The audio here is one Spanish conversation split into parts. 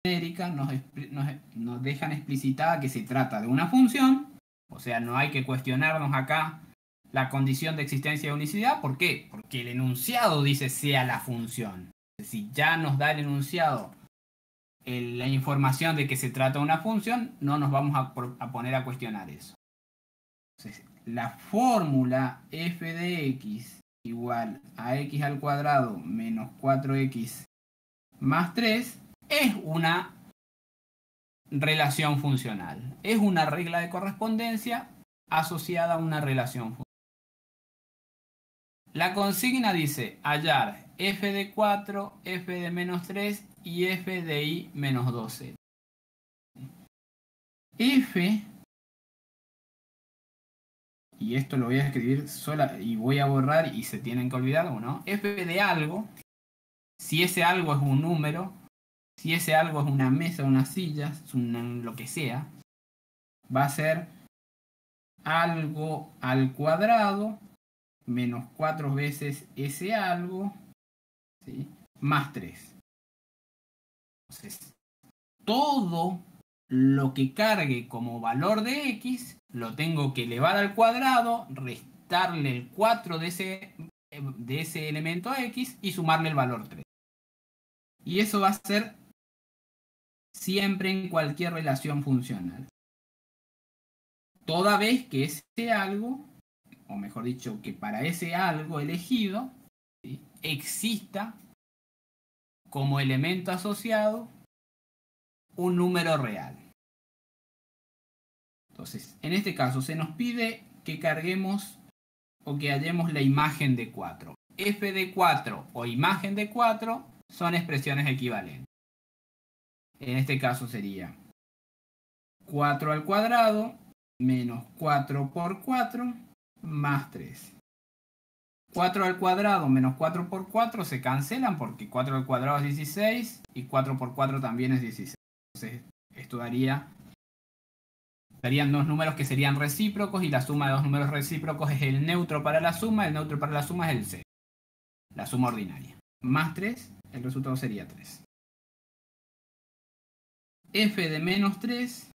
genérica nos dejan explicitada que se trata de una función, o sea, no hay que cuestionarnos acá la condición de existencia de unicidad. ¿Por qué? Porque el enunciado dice sea la función. Si ya nos da el enunciado la información de que se trata de una función, no nos vamos a poner a cuestionar eso. Entonces, la fórmula f de x igual a x al cuadrado menos 4x más 3 es una relación funcional. Es una regla de correspondencia asociada a una relación funcional. La consigna dice hallar f de 4, f de menos 3 y f de y menos 12. F, y esto lo voy a escribir sola y voy a borrar y se tienen que olvidar, ¿o no? F de algo, si ese algo es un número, si ese algo es una mesa, una silla, lo que sea, va a ser algo al cuadrado menos 4 veces ese algo, ¿sí?, más 3. Entonces, todo lo que cargue como valor de x lo tengo que elevar al cuadrado, restarle el 4 de ese elemento x y sumarle el valor 3. Y eso va a ser siempre en cualquier relación funcional. Toda vez que ese algo, o mejor dicho, que para ese algo elegido, ¿sí?, exista como elemento asociado un número real. Entonces, en este caso se nos pide que carguemos o que hallemos la imagen de 4. F de 4 o imagen de 4 son expresiones equivalentes. En este caso sería 4 al cuadrado menos 4 por 4 más 3. 4 al cuadrado menos 4 por 4 se cancelan porque 4 al cuadrado es 16 y 4 por 4 también es 16. Entonces, esto darían dos números que serían recíprocos y la suma de dos números recíprocos es el neutro para la suma, el neutro para la suma es el cero, la suma ordinaria. Más 3, el resultado sería 3. F de menos 3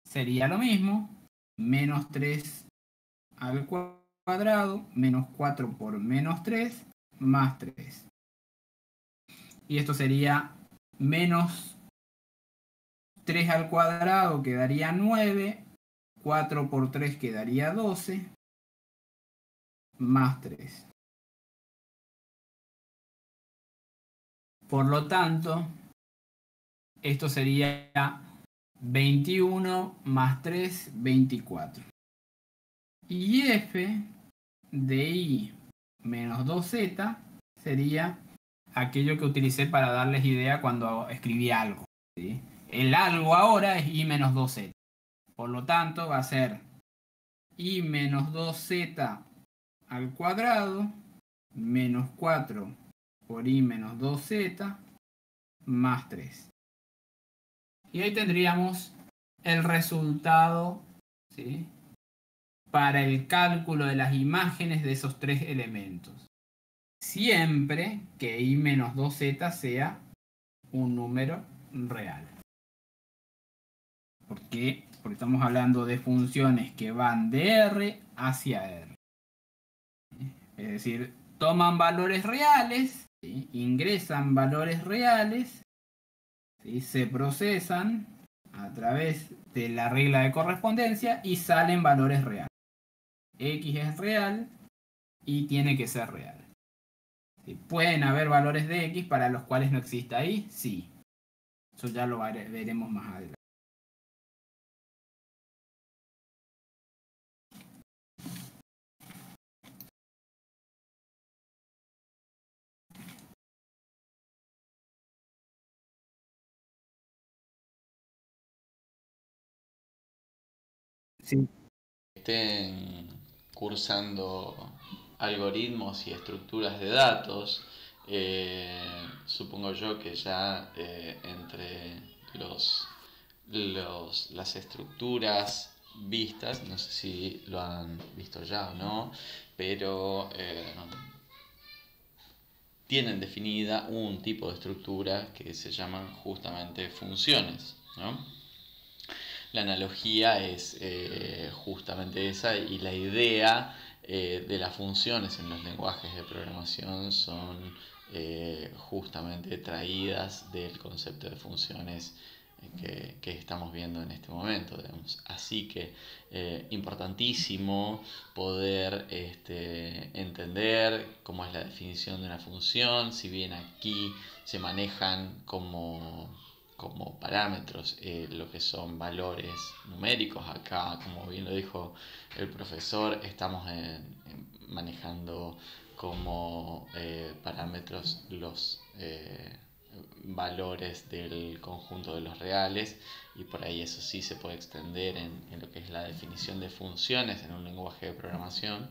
sería lo mismo, menos 3 al cuadrado, menos 4 por menos 3, más 3. Y esto sería menos 3 al cuadrado, quedaría 9, 4 por 3 quedaría 12, más 3. Por lo tanto, esto sería 21 más 3, 24. Y f de y menos 2z sería aquello que utilicé para darles idea cuando escribí algo, ¿sí? El algo ahora es y menos 2z. Por lo tanto, va a ser y menos 2z al cuadrado menos 4 por y menos 2z más 3. Y ahí tendríamos el resultado, ¿sí?, para el cálculo de las imágenes de esos tres elementos. Siempre que i menos 2z sea un número real. ¿Por qué? Porque estamos hablando de funciones que van de R hacia R. Es decir, toman valores reales, ¿sí?, ingresan valores reales, ¿sí?, se procesan a través de la regla de correspondencia y salen valores reales. X es real y tiene que ser real. ¿Sí? ¿Pueden haber valores de X para los cuales no exista Y? Sí. Eso ya lo veremos más adelante. Sí. Estén cursando algoritmos y estructuras de datos, supongo yo que ya entre las estructuras vistas, no sé si lo han visto ya o no, pero tienen definida un tipo de estructura que se llaman justamente funciones, ¿no? La analogía es justamente esa, y la idea de las funciones en los lenguajes de programación son justamente traídas del concepto de funciones que estamos viendo en este momento, digamos. Así que importantísimo poder entender cómo es la definición de una función, si bien aquí se manejan como parámetros lo que son valores numéricos. Acá, como bien lo dijo el profesor, estamos manejando como parámetros los valores del conjunto de los reales, y por ahí eso sí se puede extender en lo que es la definición de funciones en un lenguaje de programación,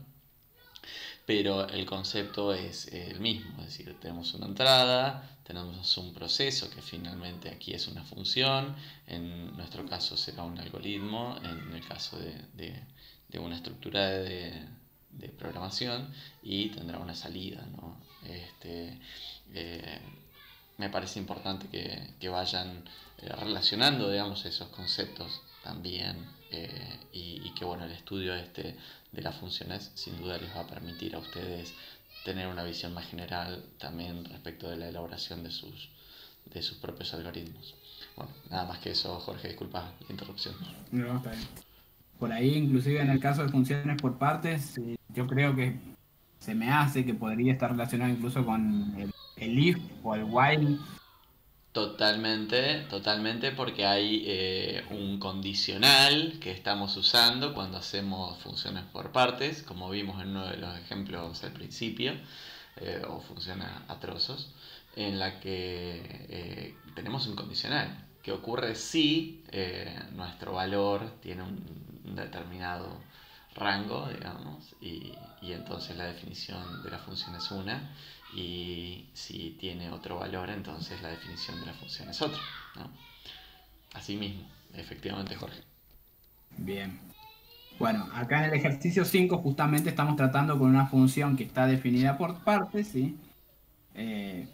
pero el concepto es el mismo, es decir, tenemos una entrada, tenemos un proceso que finalmente aquí es una función, en nuestro caso será un algoritmo, en el caso de una estructura de programación, y tendrá una salida, ¿no? Me parece importante que vayan relacionando, digamos, esos conceptos también, y que bueno, el estudio de las funciones sin duda les va a permitir a ustedes tener una visión más general también respecto de la elaboración de sus propios algoritmos. Bueno, nada más que eso, Jorge, disculpa la interrupción. No, está bien. Por ahí, inclusive en el caso de funciones por partes, yo creo que se me hace que podría estar relacionado incluso con el if o el while. Totalmente, totalmente, porque hay un condicional que estamos usando cuando hacemos funciones por partes, como vimos en uno de los ejemplos al principio, o funciones a trozos, en la que tenemos un condicional que ocurre si nuestro valor tiene un determinado rango, digamos, y entonces la definición de la función es una, y si tiene otro valor, entonces la definición de la función es otra, ¿no? Así mismo, efectivamente, Jorge. Bien. Bueno, acá en el ejercicio 5 justamente estamos tratando con una función que está definida por partes, ¿sí? Eh,